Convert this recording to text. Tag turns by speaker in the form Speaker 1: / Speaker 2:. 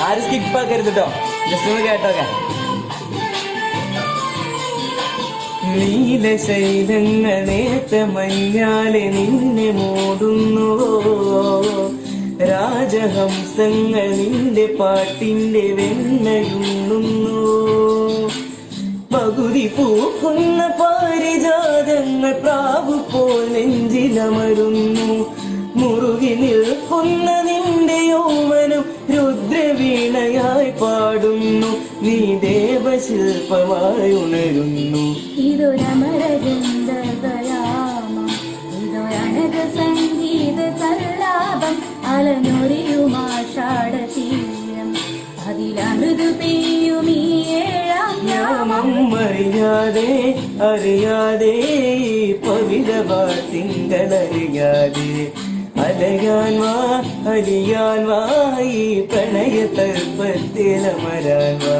Speaker 1: ആരും സ്കിപ്പാക്കരുത് കേട്ടോ, ജസ്റ്റ് ഒന്ന് കേട്ടോക്കെ. നീലശൈലങ്ങളേറ്റ മഞ്ഞാലെ നിന്നെ മൂടുന്നുവോ, രാജഹംസങ്ങൾ നിന്റെ പാട്ടിന്റെ വെണ്ണയുണ്ണുന്നു. പകുതി പൂക്കുന്ന പാരിജാതങ്ങൾ പ്രാവു പോൽ നെഞ്ചിലമരുന്നു. മുറുകി നിൽക്കുന്ന നിന്റെ യൗവനം രുദ്രവീണയായി പാടുന്നു. നീ ദേവശില്പമായി ഉണരുന്നു.
Speaker 2: ഇതൊരമരഗന്ധയാമം, ഇതൊരനക സംഗീത സല്ലാപം, അലനൊറിയുമാഷാഢതീരം, അതിലമൃദു പെയ്യുമീ ഏഴാം യാമം.
Speaker 1: അറിയാതെ അറിയാതെ പവിഴവാ തിങ്കളറിയാതെ അലയാൻ വാ അലിയാൻ വാ ഈ പ്രണയ തർപ്പത്തിലമരാൻ വാ.